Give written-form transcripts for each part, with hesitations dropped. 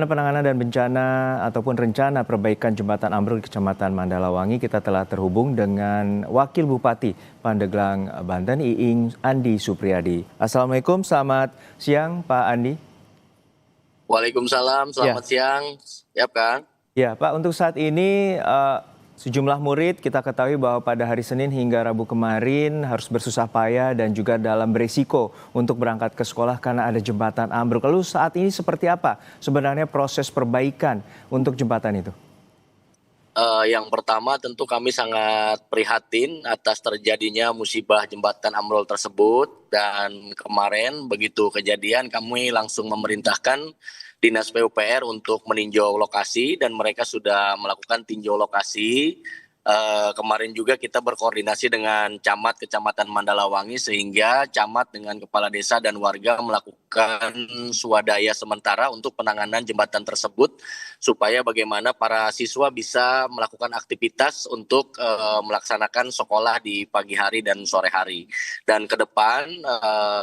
Penanganan dan bencana ataupun rencana perbaikan jembatan ambruk di Kecamatan Mandalawangi, kita telah terhubung dengan Wakil Bupati Pandeglang, Banten, Iing Andi Supriyadi. Assalamualaikum, selamat siang Pak Andi. Waalaikumsalam, Ya, selamat siang. Siap, Kang? ya Pak, untuk saat ini sejumlah murid kita ketahui bahwa pada hari Senin hingga Rabu kemarin harus bersusah payah dan juga dalam berisiko untuk berangkat ke sekolah karena ada jembatan ambruk. Lalu saat ini seperti apa sebenarnya proses perbaikan untuk jembatan itu? Yang pertama tentu kami sangat prihatin atas terjadinya musibah jembatan ambrol tersebut, dan kemarin begitu kejadian kami langsung memerintahkan Dinas PUPR untuk meninjau lokasi dan mereka sudah melakukan tinjau lokasi. Kemarin juga kita berkoordinasi dengan Camat Kecamatan Mandalawangi sehingga Camat dengan Kepala Desa dan warga melakukan swadaya sementara untuk penanganan jembatan tersebut supaya bagaimana para siswa bisa melakukan aktivitas untuk melaksanakan sekolah di pagi hari dan sore hari. Dan ke depan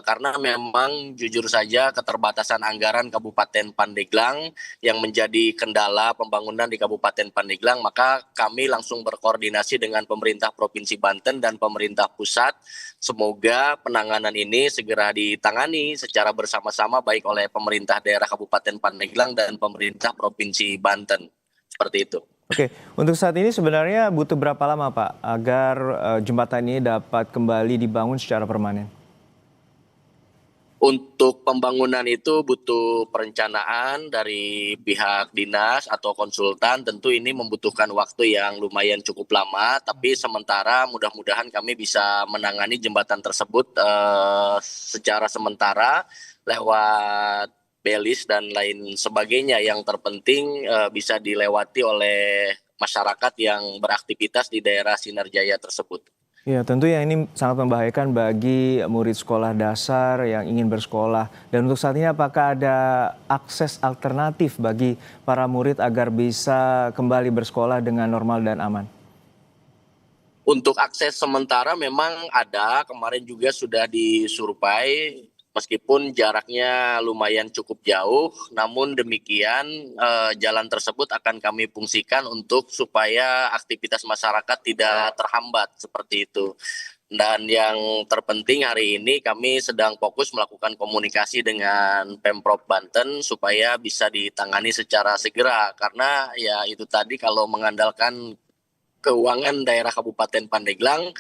karena memang jujur saja keterbatasan anggaran Kabupaten Pandeglang yang menjadi kendala pembangunan di Kabupaten Pandeglang, maka kami langsung berkoordinasi dengan pemerintah Provinsi Banten dan pemerintah pusat. Semoga penanganan ini segera ditangani secara bersama-sama baik oleh pemerintah daerah Kabupaten Pandeglang dan pemerintah Provinsi Banten. Seperti itu. Oke, untuk saat ini sebenarnya butuh berapa lama Pak agar jembatan ini dapat kembali dibangun secara permanen? Untuk pembangunan itu butuh perencanaan dari pihak dinas atau konsultan. Tentu ini membutuhkan waktu yang lumayan cukup lama, tapi sementara mudah-mudahan kami bisa menangani jembatan tersebut secara sementara lewat belis dan lain sebagainya. Yang terpenting bisa dilewati oleh masyarakat yang beraktivitas di daerah Sinarjaya tersebut. Ya, tentu ya ini sangat membahayakan bagi murid sekolah dasar yang ingin bersekolah. Dan untuk saat ini apakah ada akses alternatif bagi para murid agar bisa kembali bersekolah dengan normal dan aman? Untuk akses sementara memang ada, kemarin juga sudah disurvei, meskipun jaraknya lumayan cukup jauh, namun demikian jalan tersebut akan kami fungsikan untuk supaya aktivitas masyarakat tidak terhambat seperti itu. Dan yang terpenting hari ini kami sedang fokus melakukan komunikasi dengan Pemprov Banten supaya bisa ditangani secara segera, karena ya itu tadi kalau mengandalkan keuangan daerah Kabupaten Pandeglang,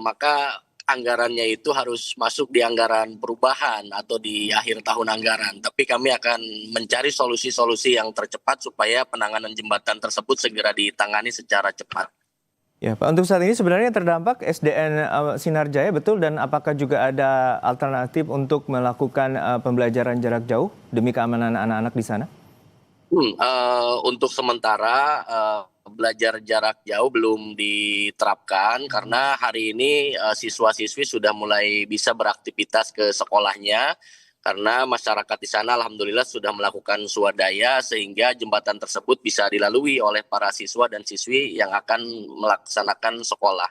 maka anggarannya itu harus masuk di anggaran perubahan atau di akhir tahun anggaran. Tapi kami akan mencari solusi-solusi yang tercepat supaya penanganan jembatan tersebut segera ditangani secara cepat. Ya, Pak, untuk saat ini sebenarnya terdampak SDN Sinarjaya betul, dan apakah juga ada alternatif untuk melakukan pembelajaran jarak jauh demi keamanan anak-anak di sana? Untuk sementara belajar jarak jauh belum diterapkan karena hari ini siswa-siswi sudah mulai bisa beraktivitas ke sekolahnya, karena masyarakat di sana alhamdulillah sudah melakukan swadaya sehingga jembatan tersebut bisa dilalui oleh para siswa dan siswi yang akan melaksanakan sekolah.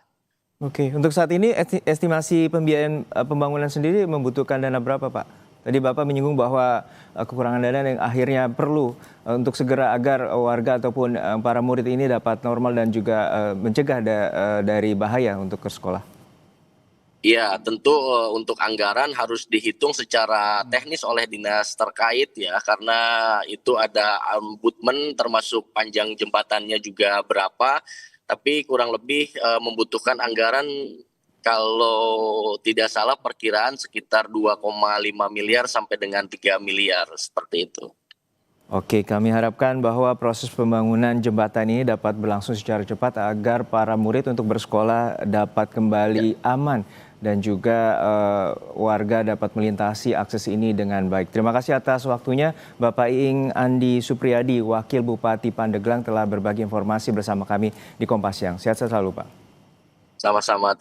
Oke, untuk saat ini estimasi pembiayaan pembangunan sendiri membutuhkan dana berapa, Pak? Tadi Bapak menyinggung bahwa kekurangan dana yang akhirnya perlu untuk segera agar warga ataupun para murid ini dapat normal dan juga mencegah dari bahaya untuk ke sekolah. Ya, tentu untuk anggaran harus dihitung secara teknis oleh dinas terkait ya, karena itu ada ombudsman termasuk panjang jembatannya juga berapa, tapi kurang lebih membutuhkan anggaran kalau tidak salah perkiraan sekitar 2,5 miliar sampai dengan 3 miliar seperti itu. Oke, kami harapkan bahwa proses pembangunan jembatan ini dapat berlangsung secara cepat agar para murid untuk bersekolah dapat kembali aman dan juga warga dapat melintasi akses ini dengan baik. Terima kasih atas waktunya Bapak Iing Andi Supriyadi, Wakil Bupati Pandeglang, telah berbagi informasi bersama kami di Kompas Siang. Sehat selalu, Pak. Sama-sama.